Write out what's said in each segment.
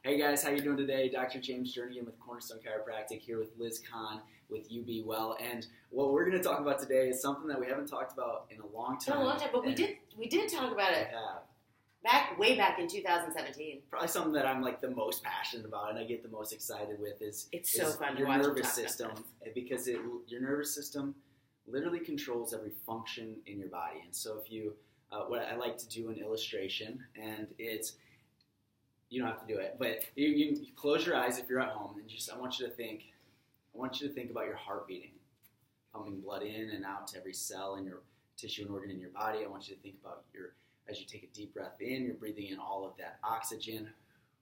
Hey guys, how you doing today? Dr. James Jernigan with Cornerstone Chiropractic here with Liz Kahn with You Be Well. And what we're going to talk about today is something that we haven't talked about in a long time. In a long time, but we did talk about it way back in 2017. Probably something that I'm like the most passionate about and I get the most excited with is so fun your to watch nervous system, because your nervous system literally controls every function in your body. And so if you, what I like to do an illustration, and it's, you don't have to do it, but you close your eyes if you're at home, and I want you to think about your heart beating, pumping blood in and out to every cell in your tissue and organ in your body. I want you to think about as you take a deep breath in, you're breathing in all of that oxygen,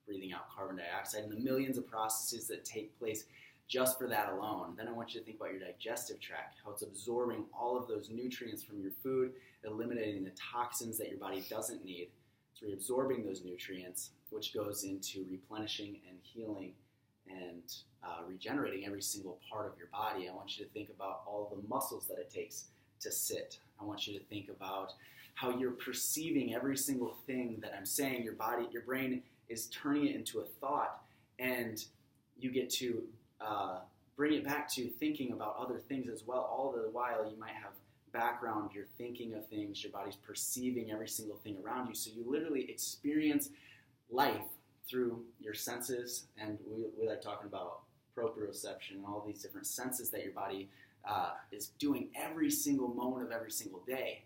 breathing out carbon dioxide, and the millions of processes that take place just for that alone. Then I want you to think about your digestive tract, how it's absorbing all of those nutrients from your food, eliminating the toxins that your body doesn't need. It's reabsorbing those nutrients, which goes into replenishing and healing and regenerating every single part of your body. I want you to think about all the muscles that it takes to sit. I want you to think about how you're perceiving every single thing that I'm saying. Your brain is turning it into a thought, and you get to bring it back to thinking about other things as well. All the while you might have background, you're thinking of things, your body's perceiving every single thing around you. So you literally experience life through your senses, and we like talking about proprioception and all these different senses that your body is doing every single moment of every single day.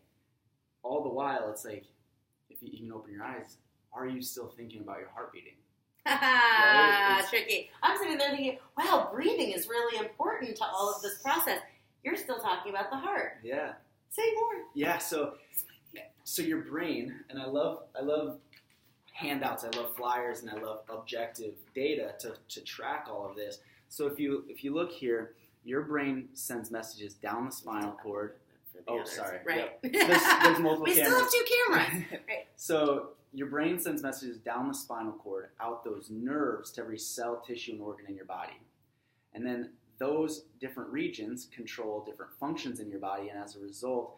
All the while, it's like, if you can open your eyes, are you still thinking about your heart beating? Right? Tricky. I'm sitting there thinking, wow, breathing is really important to all of this process. You're still talking about the heart. Yeah. Say more. Yeah, so your brain, and I love handouts, I love flyers, and I love objective data to track all of this. So if you look here, your brain sends messages down the spinal cord. Sorry. Right. Yep. There's multiple we cameras. still have two cameras. Right. So your brain sends messages down the spinal cord, out those nerves to every cell, tissue, and organ in your body. And then those different regions control different functions in your body, and as a result,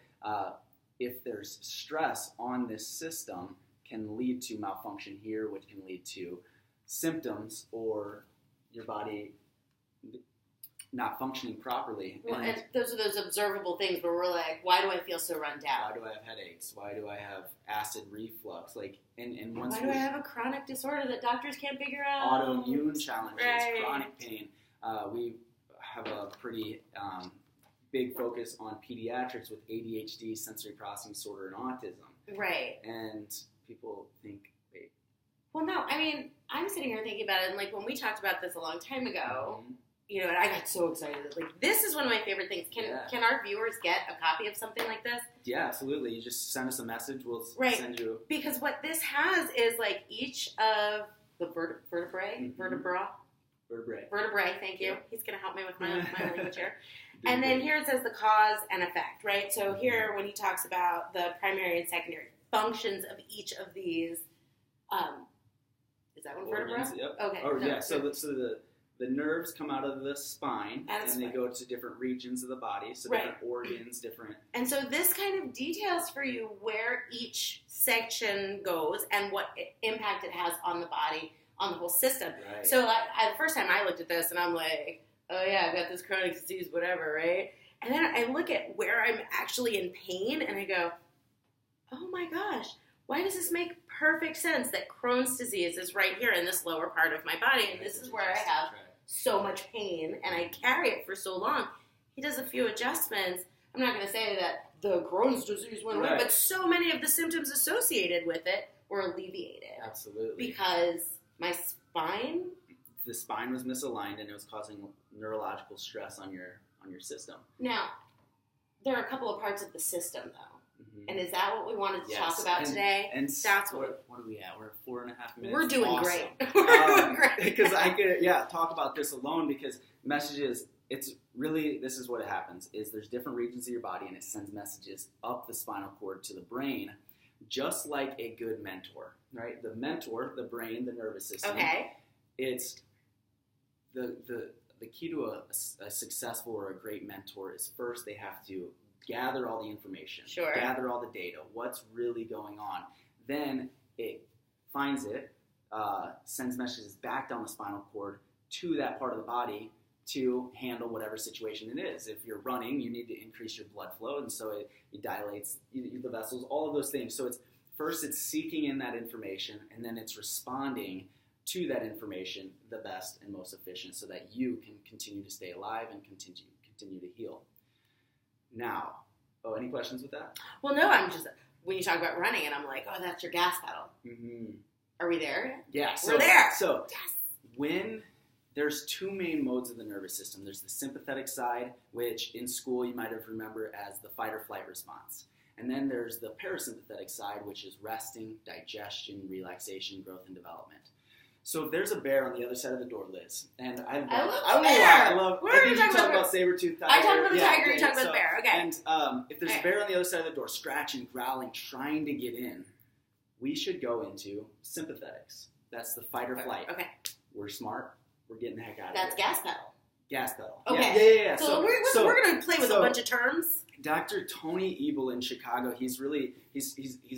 if there's stress on this system, can lead to malfunction here, which can lead to symptoms or your body not functioning properly. Well, and those are those observable things where we're like, why do I feel so run down? Why do I have headaches? Why do I have acid reflux? And why do I have a chronic disorder that doctors can't figure out? Autoimmune challenges, right. Chronic pain. We have a pretty big focus on pediatrics with ADHD, sensory processing disorder, and autism. Right. And people think, wait. Well, no, I mean, I'm sitting here thinking about it, and like when we talked about this a long time ago, you know, and I got so excited. Like, this is one of my favorite things. Can our viewers get a copy of something like this? Yeah, absolutely. You just send us a message. We'll send you. Because what this has is like each of the vertebrae, thank you. Yep. He's going to help me with my language here. And then here it says the cause and effect, right? So here when he talks about the primary and secondary functions of each of these, is that one vertebra? Yep. Okay. Oh, yeah. So the nerves come out of the spine, and they go to different regions of the body, so different organs, different... And so this kind of details for you where each section goes and what impact it has on the body, on the whole system. Right. So the first time I looked at this, and I'm like, oh yeah, I've got this chronic disease, whatever, right? And then I look at where I'm actually in pain, and I go, oh my gosh, why does this make perfect sense that Crohn's disease is right here in this lower part of my body, and this is where I have so much pain, and I carry it for so long. He does a few adjustments. I'm not going to say that the Crohn's disease went away, but so many of the symptoms associated with it were alleviated. Absolutely. Because my spine... The spine was misaligned, and it was causing neurological stress on your system. Now, there are a couple of parts of the system, though. Mm-hmm. And is that what we wanted to talk about today? And that's what are we at? We're at 4.5 minutes. We're doing awesome. Great. We're doing great. Because I could, talk about this alone, because messages, it's really, this is what happens, is there's different regions of your body, and it sends messages up the spinal cord to the brain, just like a good mentor, right? The mentor, the brain, the nervous system. Okay. It's the key to a successful or a great mentor is first they have to gather all the information, gather all the data, what's really going on. Then it finds it, sends messages back down the spinal cord to that part of the body to handle whatever situation it is. If you're running, you need to increase your blood flow, and so it dilates the vessels, all of those things. So it's seeking in that information, and then it's responding to that information the best and most efficient so that you can continue to stay alive and continue to heal. Now, any questions with that? Well, no, I'm just, when you talk about running, and I'm like, oh, that's your gas pedal. Mm-hmm. Are we there? Yeah. We're there. So yes. When there's two main modes of the nervous system. There's the sympathetic side, which in school you might have remembered as the fight or flight response. And then there's the parasympathetic side, which is resting, digestion, relaxation, growth, and development. So if there's a bear on the other side of the door, Liz, and I love We're going to talk about saber-toothed tiger. I talked about the tiger, you talked about the bear. Okay. And if there's a bear on the other side of the door, scratching, growling, trying to get in, we should go into sympathetics. That's the fight or flight. Okay. We're smart. We're getting the heck out of here. That's gas pedal. Gas pedal. Okay. Yeah. So we're going to play with a bunch of terms. Dr. Tony Ebel in Chicago, he's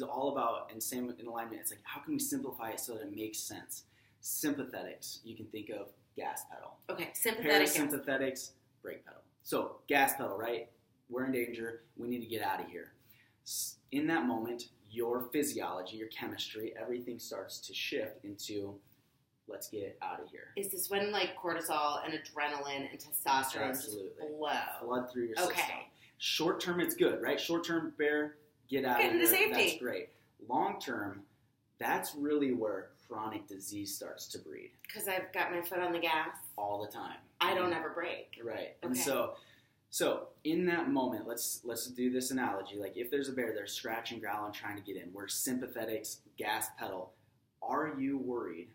all about, and same in alignment, it's like, how can we simplify it so that it makes sense? Sympathetics, you can think of gas pedal. Okay, sympathetic. Parasympathetics, brake pedal. So gas pedal, right? We're in danger. We need to get out of here. In that moment, your physiology, your chemistry, everything starts to shift into, let's get out of here. Is this when like cortisol and adrenaline and testosterone just flow? Flood through your system. Short term, it's good, right? Short term, bear, get out of here. Safety. That's great. Long term, that's really where chronic disease starts to breed. Because I've got my foot on the gas all the time. I don't ever brake. Right. Okay. And so in that moment, let's do this analogy. Like if there's a bear, they're scratching, growling, trying to get in. We're sympathetics, gas pedal. Are you worried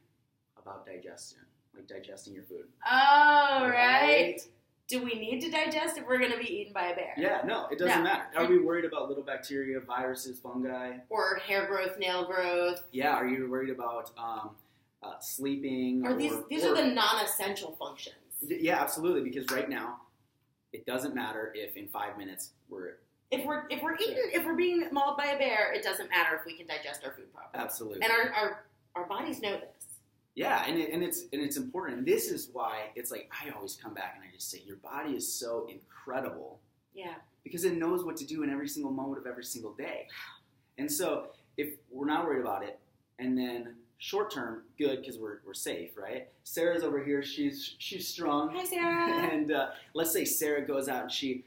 about digesting your food? Oh, right. Do we need to digest if we're going to be eaten by a bear? Yeah, no, it doesn't matter. Are we worried about little bacteria, viruses, fungi? Or hair growth, nail growth? Yeah, are you worried about sleeping? Or these are the non-essential functions. Yeah, absolutely, because right now, it doesn't matter if in 5 minutes If we're being mauled by a bear, it doesn't matter if we can digest our food properly. Absolutely. And our bodies know this. Yeah, and it's important. And this is why it's like I always come back and I just say your body is so incredible. Yeah. Because it knows what to do in every single moment of every single day. And so if we're not worried about it, and then short term, good because we're safe, right? Sarah's over here. She's strong. Hi, Sarah. And let's say Sarah goes out and she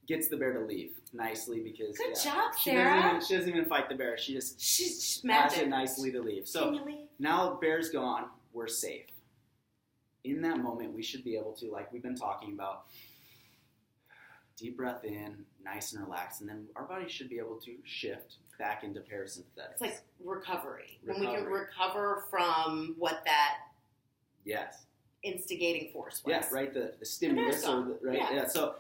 gets the bear to leave nicely because good job, Sarah. She doesn't even fight the bear. She smashed it nicely to leave. So can you leave? Now bear's gone. We're safe. In that moment, we should be able to, like we've been talking about, deep breath in, nice and relaxed, and then our body should be able to shift back into parasympathetic. It's like recovery. When we can recover from what that instigating force was. Yeah, right. The stimulus, right? Yeah. So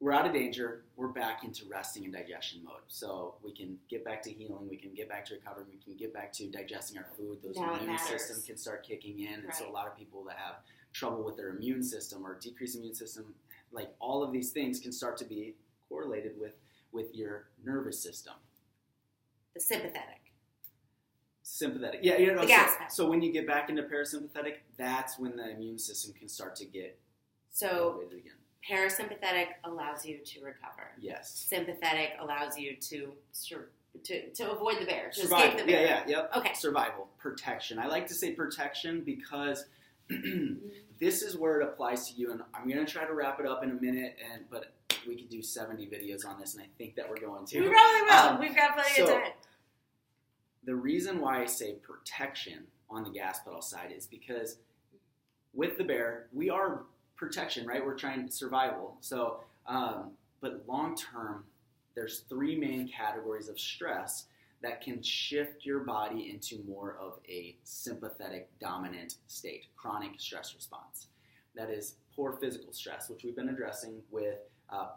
we're out of danger. We're back into resting and digestion mode. So we can get back to healing. We can get back to recovery. We can get back to digesting our food. Those immune system can start kicking in. And so a lot of people that have trouble with their immune system or decreased immune system, like all of these things can start to be correlated with your nervous system. The sympathetic. Yeah. The gas. So when you get back into parasympathetic, that's when the immune system can start to get elevated again. Parasympathetic allows you to recover. Yes. Sympathetic allows you to avoid the bear, to survival. escape the bear. Yep. Okay. Survival, protection. I like to say protection because this is where it applies to you, and I'm going to try to wrap it up in a minute, but we could do 70 videos on this, and I think that we're going to. We probably will. We've got plenty of time. The reason why I say protection on the gas pedal side is because with the bear, we are protection, right? We're trying survival. So, but long term, there's 3 main categories of stress that can shift your body into more of a sympathetic dominant state, chronic stress response. That is poor physical stress, which we've been addressing with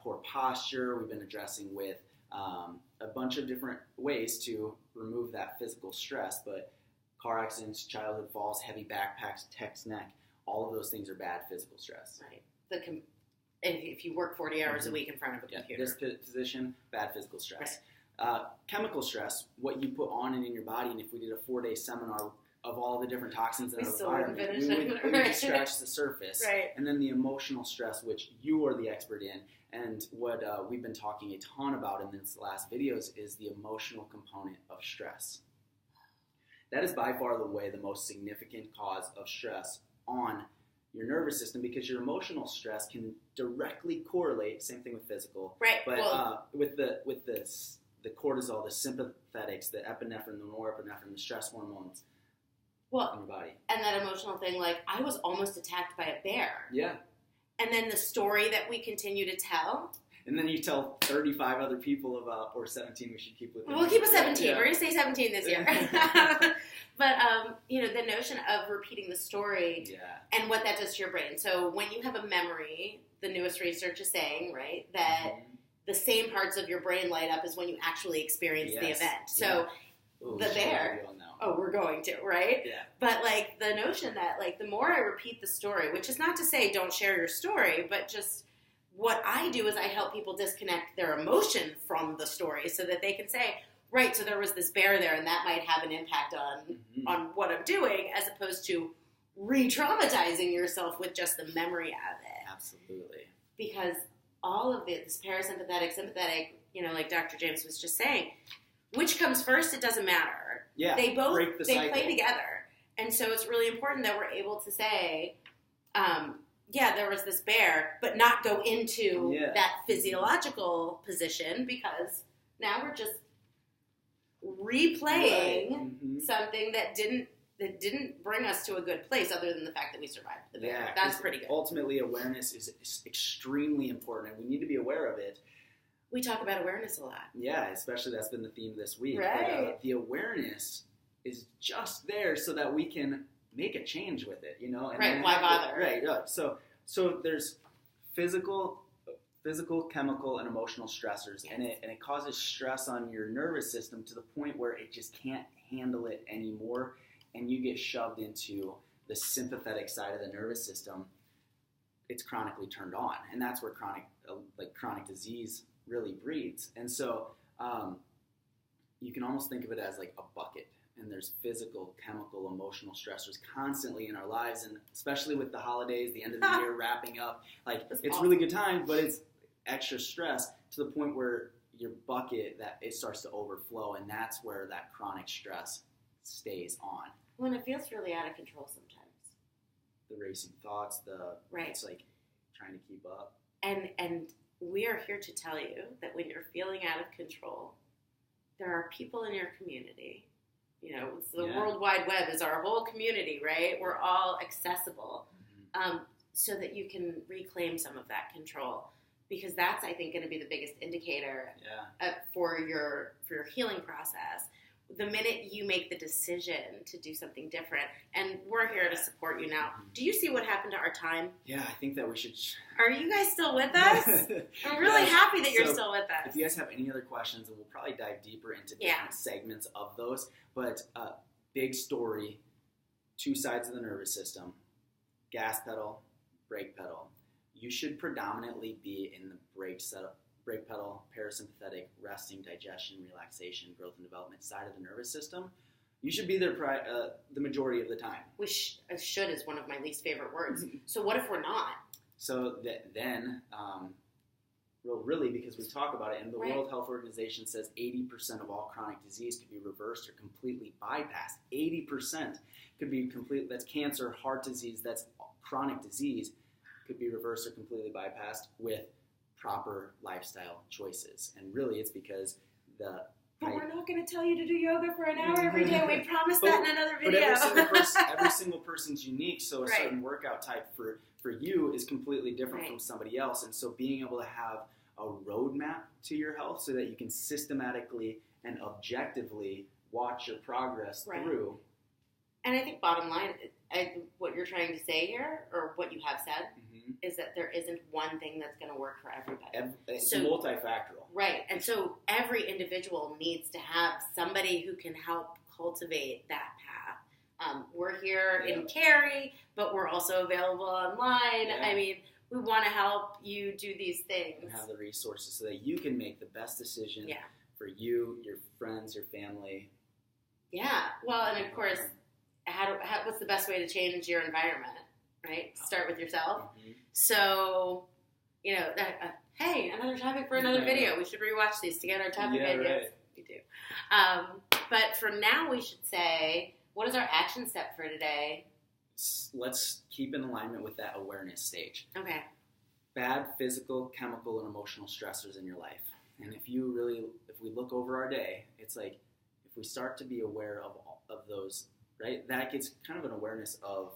poor posture. We've been addressing with a bunch of different ways to remove that physical stress, but car accidents, childhood falls, heavy backpacks, text neck, all of those things are bad physical stress. Right. If you work 40 hours a week in front of a computer. This position, bad physical stress. Right. Chemical stress, what you put on and in your body, and if we did a 4-day seminar of all the different toxins in We our still wouldn't environment. finish We it. would Right. just scratch the surface. Right. And then the emotional stress, which you are the expert in, and what we've been talking a ton about in this last videos is the emotional component of stress. That is by far the most significant cause of stress on your nervous system, because your emotional stress can directly correlate, same thing with physical, Right. but Well, with the cortisol, the sympathetics, the epinephrine, the norepinephrine, the stress hormones in your body. And that emotional thing, like, I was almost attacked by a bear. Yeah. And then the story that we continue to tell. And then you tell 35 other people about, or 17, we should keep with. We'll keep it 17. Yeah. We're going to say 17 this year. But, the notion of repeating the story and what that does to your brain. So when you have a memory, the newest research is saying, right, that the same parts of your brain light up as when you actually experience the event. So the bear, we're going to, right? Yeah. But, like, the notion that, like, the more I repeat the story, which is not to say don't share your story, but just what I do is I help people disconnect their emotion from the story so that they can say, right, so there was this bear there and that might have an impact on what I'm doing, as opposed to re-traumatizing yourself with just the memory of it. Absolutely. Because all of this parasympathetic, sympathetic, like Dr. James was just saying, which comes first, it doesn't matter. Yeah, they both break the cycle. Play together. And so it's really important that we're able to say, there was this bear, but not go into that physiological position, because now we're just replaying something that didn't bring us to a good place, other than the fact that we survived the bear. Yeah, that's pretty good. Ultimately, awareness is extremely important, and we need to be aware of it. We talk about awareness a lot. Yeah, especially that's been the theme this week. Right. But, the awareness is just there so that we can make a change with it, And right, why bother? Right, yeah. So there's physical, chemical, and emotional stressors, and it causes stress on your nervous system to the point where it just can't handle it anymore, and you get shoved into the sympathetic side of the nervous system. It's chronically turned on, and that's where chronic disease really breeds. And so you can almost think of it as like a bucket, and there's physical, chemical, emotional stressors constantly in our lives, and especially with the holidays, the end of the year wrapping up, it's awesome. Really good time, but it's extra stress to the point where your bucket, that it starts to overflow, and that's where that chronic stress stays on. When it feels really out of control sometimes. The racing thoughts, it's like trying to keep up. And we are here to tell you that when you're feeling out of control, there are people in your community. The World Wide Web is our whole community, right? We're all accessible, so that you can reclaim some of that control, because that's, I think, going to be the biggest indicator for your healing process. The minute you make the decision to do something different, and we're here to support you now. Do you see what happened to our time? Yeah, I think that we should. Are you guys still with us? I'm really happy that you're still with us. If you guys have any other questions, and we'll probably dive deeper into different segments of those, but big story, two sides of the nervous system, gas pedal, brake pedal. You should predominantly be in the brake pedal, parasympathetic, resting, digestion, relaxation, growth and development side of the nervous system. You should be there the majority of the time. Which should is one of my least favorite words. So what if we're not? So then, really, because we talk about it, and the World Health Organization says 80% of all chronic disease could be reversed or completely bypassed. 80% could be complete. That's cancer, heart disease, that's chronic disease, could be reversed or completely bypassed with proper lifestyle choices. And really, it's because But we're not going to tell you to do yoga for an hour every day. We promised that in another video. But every single person's unique, so a certain workout type for you is completely different from somebody else. And so being able to have a roadmap to your health so that you can systematically and objectively watch your progress through. And I think bottom line, what you're trying to say here, or what you have said, is that there isn't one thing that's going to work for everybody. It's multifactorial. Right. And so every individual needs to have somebody who can help cultivate that path. We're here in Cary, but we're also available online. I mean, we want to help you do these things. And have the resources so that you can make the best decision for you, your friends, your family. Yeah. Well, and of course, what's the best way to change your environment, right? Start with yourself. Mm-hmm. So, hey, another topic for another video. We should rewatch these to get our topic ideas. Right. We do. But from now, we should say, what is our action step for today? Let's keep in alignment with that awareness stage. Okay. Bad physical, chemical, and emotional stressors in your life. And if we look over our day, it's like if we start to be aware of those, right, that gets kind of an awareness of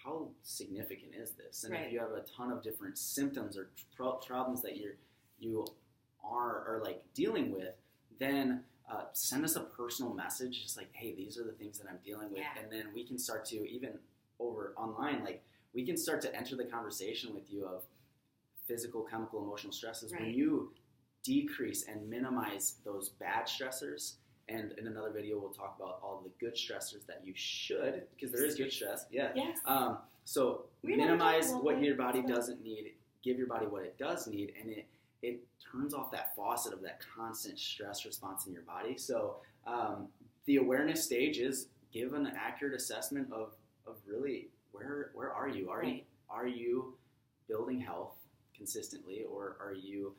how significant is this. And if you have a ton of different symptoms or problems that you are like dealing with, then send us a personal message, just like, hey, these are the things that I'm dealing with. And then we can start to, even over online, like we can start to enter the conversation with you of physical, chemical, emotional stresses. When you decrease and minimize those bad stressors, and in another video we'll talk about all the good stressors that you should, because there is good stress. Yes. So minimize what your body doesn't need, give your body what it does need, and it turns off that faucet of that constant stress response in your body. So the awareness stage is give an accurate assessment of really where are you? Are you building health consistently, or are you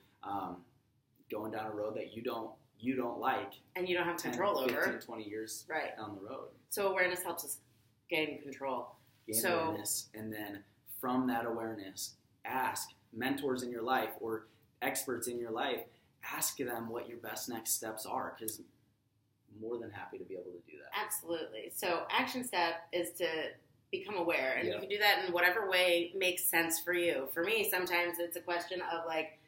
going down a road that you don't like, and you don't have control 15, over 20 years down the road? So awareness helps us gain control. Awareness, and then from that awareness, ask mentors in your life or experts in your life, ask them what your best next steps are, because I'm more than happy to be able to do that. Absolutely. So action step is to become aware, and you can do that in whatever way makes sense for you. For me, sometimes it's a question of like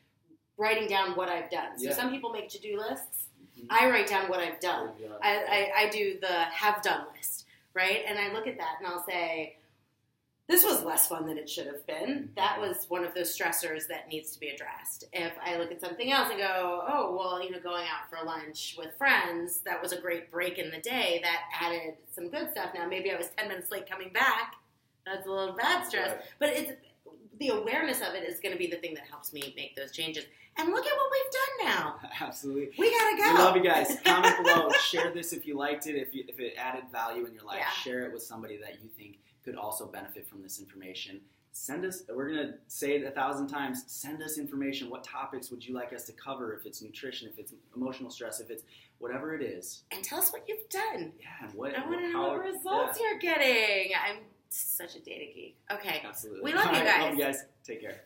writing down what I've done. So some people make to-do lists. Mm-hmm. I write down what I've done. I do the have done list, right? And I look at that and I'll say, this was less fun than it should have been. That was one of those stressors that needs to be addressed. If I look at something else and go, oh, well, going out for lunch with friends, that was a great break in the day. That added some good stuff. Now, maybe I was 10 minutes late coming back. That's a little bad stress. Right. But the awareness of it is going to be the thing that helps me make those changes. And look at what we've done now. Absolutely. We got to go. We love you guys. Comment below. Share this if you liked it. If it added value in your life, share it with somebody that you think could also benefit from this information. Send us, we're going to say it 1,000 times, send us information. What topics would you like us to cover? If it's nutrition, if it's emotional stress, if it's whatever it is. And tell us what you've done. Yeah. And I want to know what results you're getting. I'm such a data geek. Okay. Absolutely. We love you guys. Love you guys. Take care.